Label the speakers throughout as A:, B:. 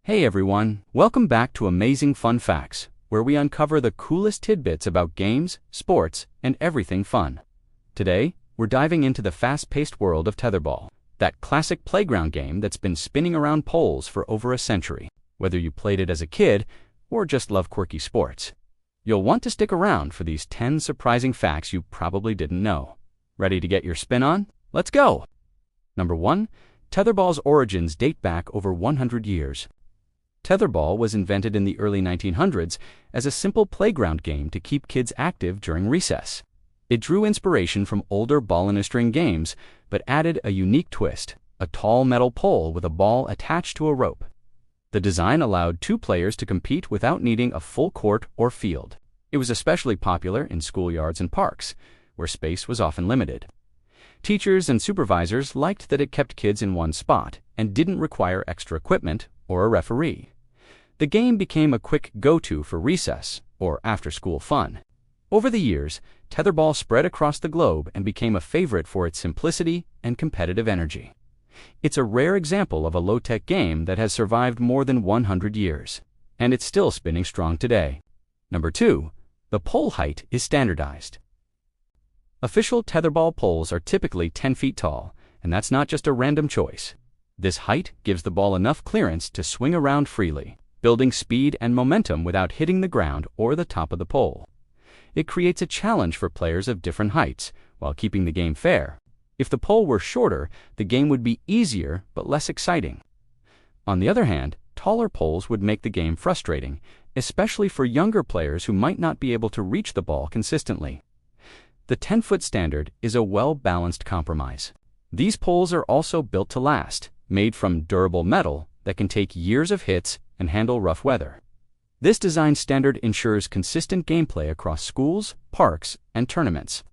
A: Hey everyone, welcome back to Amazing Fun Facts, where we uncover the coolest tidbits about games, sports, and everything fun. Today, we're diving into the fast-paced world of Tetherball, that classic playground game that's been spinning around poles for over a century, whether you played it as a kid or just love quirky sports. You'll want to stick around for these 10 surprising facts you probably didn't know. Ready to get your spin on? Let's go! Number 1. Tetherball's origins date back over 100 years. Tetherball was invented in the early 1900s as a simple playground game to keep kids active during recess. It drew inspiration from older ball-and-a-string games, but added a unique twist, a tall metal pole with a ball attached to a rope. The design allowed two players to compete without needing a full court or field. It was especially popular in schoolyards and parks, where space was often limited. Teachers and supervisors liked that it kept kids in one spot and didn't require extra equipment or a referee. The game became a quick go-to for recess or after-school fun. Over the years, Tetherball spread across the globe and became a favorite for its simplicity and competitive energy. It's a rare example of a low-tech game that has survived more than 100 years, and it's still spinning strong today. Number 2. The pole height is standardized. Official Tetherball poles are typically 10 feet tall, and that's not just a random choice. This height gives the ball enough clearance to swing around freely, building speed and momentum without hitting the ground or the top of the pole. It creates a challenge for players of different heights, while keeping the game fair. If the pole were shorter, the game would be easier but less exciting. On the other hand, taller poles would make the game frustrating, especially for younger players who might not be able to reach the ball consistently. The 10-foot standard is a well-balanced compromise. These poles are also built to last, made from durable metal that can take years of hits and handle rough weather. This design standard ensures consistent gameplay across schools, parks, and tournaments.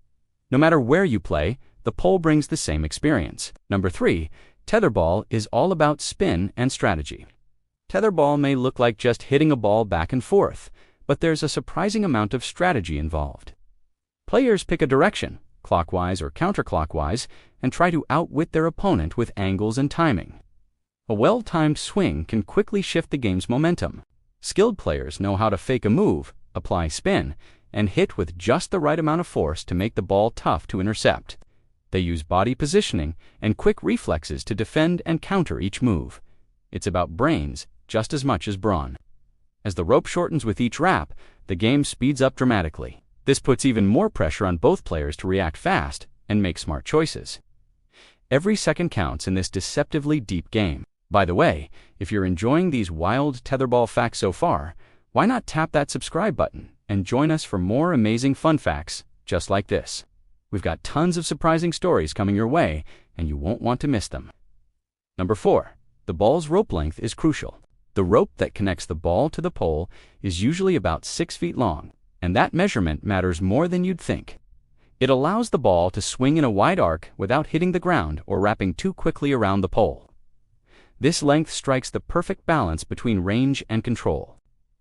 A: No matter where you play, the pole brings the same experience. Number 3. Tetherball is all about spin and strategy. Tetherball may look like just hitting a ball back and forth, but there's a surprising amount of strategy involved. Players pick a direction, clockwise or counterclockwise, and try to outwit their opponent with angles and timing. A well-timed swing can quickly shift the game's momentum. Skilled players know how to fake a move, apply spin, and hit with just the right amount of force to make the ball tough to intercept. They use body positioning and quick reflexes to defend and counter each move. It's about brains just as much as brawn. As the rope shortens with each wrap, the game speeds up dramatically. This puts even more pressure on both players to react fast and make smart choices. Every second counts in this deceptively deep game. By the way, if you're enjoying these wild Tetherball facts so far, why not tap that subscribe button and join us for more amazing fun facts just like this? We've got tons of surprising stories coming your way, and you won't want to miss them. Number 4. The ball's rope length is crucial. The rope that connects the ball to the pole is usually about 6 feet long, and that measurement matters more than you'd think. It allows the ball to swing in a wide arc without hitting the ground or wrapping too quickly around the pole. This length strikes the perfect balance between range and control.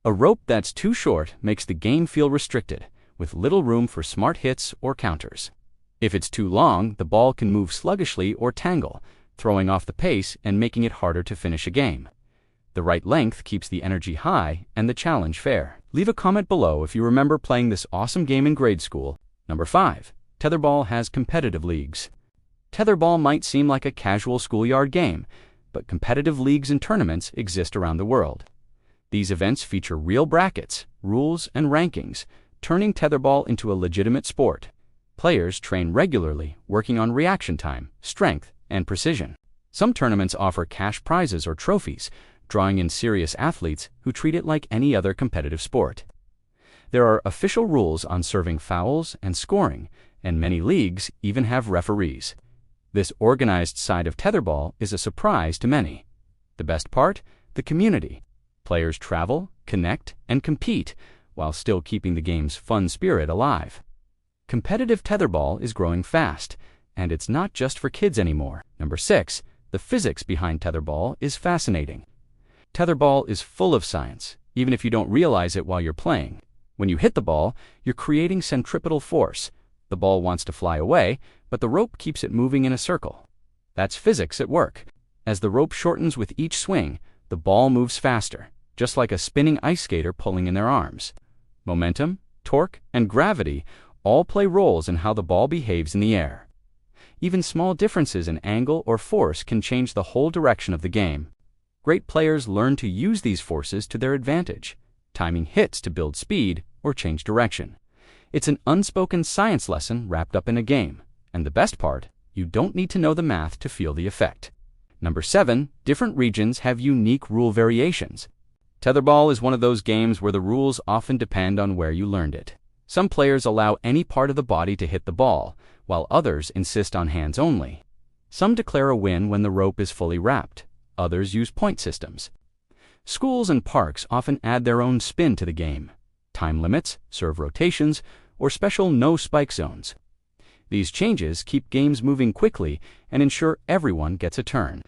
A: A rope that's too short makes the game feel restricted, with little room for smart hits or counters. If it's too long, the ball can move sluggishly or tangle, throwing off the pace and making it harder to finish a game. The right length keeps the energy high and the challenge fair. Leave a comment below if you remember playing this awesome game in grade school. Number 5. Tetherball has competitive leagues. Tetherball might seem like a casual schoolyard game, but competitive leagues and tournaments exist around the world. These events feature real brackets, rules, and rankings, turning Tetherball into a legitimate sport. Players train regularly, working on reaction time, strength, and precision. Some tournaments offer cash prizes or trophies, drawing in serious athletes who treat it like any other competitive sport. There are official rules on serving fouls and scoring, and many leagues even have referees. This organized side of Tetherball is a surprise to many. The best part? The community. Players travel, connect, and compete, while still keeping the game's fun spirit alive. Competitive Tetherball is growing fast, and it's not just for kids anymore. Number 6. The physics behind Tetherball is fascinating. Tetherball is full of science, even if you don't realize it while you're playing. When you hit the ball, you're creating centripetal force. The ball wants to fly away, but the rope keeps it moving in a circle. That's physics at work. As the rope shortens with each swing, the ball moves faster, just like a spinning ice skater pulling in their arms. Momentum, torque, and gravity all play roles in how the ball behaves in the air. Even small differences in angle or force can change the whole direction of the game. Great players learn to use these forces to their advantage, timing hits to build speed or change direction. It's an unspoken science lesson wrapped up in a game. And the best part, you don't need to know the math to feel the effect. Number 7, different regions have unique rule variations. Tetherball is one of those games where the rules often depend on where you learned it. Some players allow any part of the body to hit the ball, while others insist on hands only. Some declare a win when the rope is fully wrapped. Others use point systems. Schools and parks often add their own spin to the game. Time limits, serve rotations, or special no-spike zones. These changes keep games moving quickly and ensure everyone gets a turn.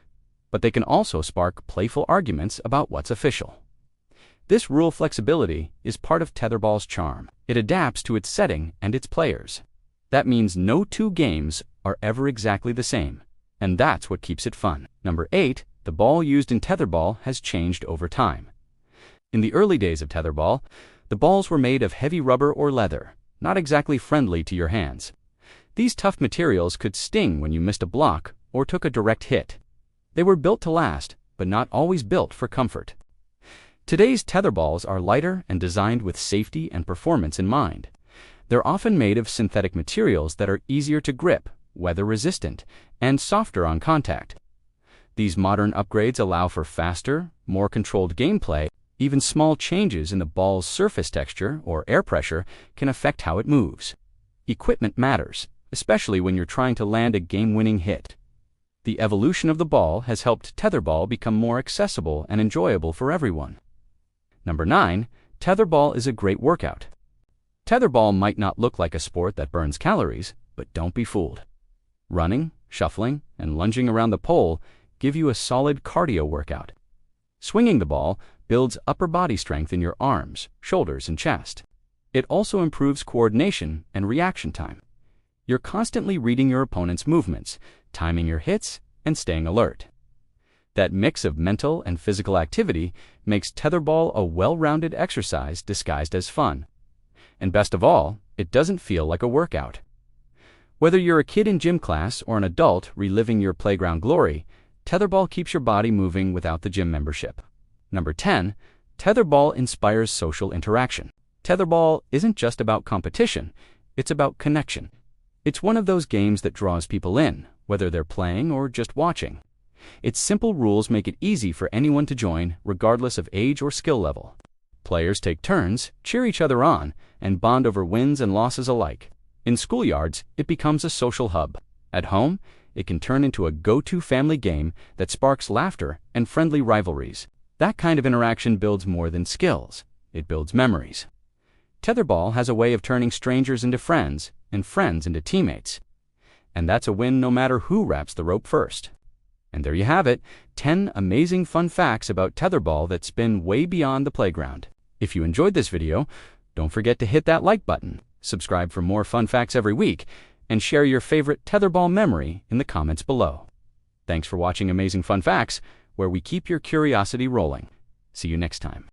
A: But they can also spark playful arguments about what's official. This rule flexibility is part of Tetherball's charm. It adapts to its setting and its players. That means no two games are ever exactly the same, and that's what keeps it fun. Number 8, the ball used in Tetherball has changed over time. In the early days of Tetherball, the balls were made of heavy rubber or leather, not exactly friendly to your hands. These tough materials could sting when you missed a block or took a direct hit. They were built to last, but not always built for comfort. Today's Tetherballs are lighter and designed with safety and performance in mind. They're often made of synthetic materials that are easier to grip, weather-resistant, and softer on contact. These modern upgrades allow for faster, more controlled gameplay. Even small changes in the ball's surface texture or air pressure can affect how it moves. Equipment matters, especially when you're trying to land a game-winning hit. The evolution of the ball has helped Tetherball become more accessible and enjoyable for everyone. Number 9, Tetherball is a great workout. Tetherball might not look like a sport that burns calories, but don't be fooled. Running, shuffling, and lunging around the pole give you a solid cardio workout. Swinging the ball builds upper body strength in your arms, shoulders, and chest. It also improves coordination and reaction time. You're constantly reading your opponent's movements, timing your hits, and staying alert. That mix of mental and physical activity makes Tetherball a well-rounded exercise disguised as fun. And best of all, it doesn't feel like a workout. Whether you're a kid in gym class or an adult reliving your playground glory, Tetherball keeps your body moving without the gym membership. Number 10, Tetherball inspires social interaction. Tetherball isn't just about competition, it's about connection. It's one of those games that draws people in, whether they're playing or just watching. Its simple rules make it easy for anyone to join, regardless of age or skill level. Players take turns, cheer each other on, and bond over wins and losses alike. In schoolyards, it becomes a social hub. At home, it can turn into a go-to family game that sparks laughter and friendly rivalries. That kind of interaction builds more than skills. It builds memories. Tetherball has a way of turning strangers into friends and friends into teammates. And that's a win no matter who wraps the rope first. And there you have it, 10 amazing fun facts about Tetherball that spin way beyond the playground. If you enjoyed this video, don't forget to hit that like button, subscribe for more fun facts every week, and share your favorite Tetherball memory in the comments below. Thanks for watching Amazing Fun Facts, where we keep your curiosity rolling. See you next time.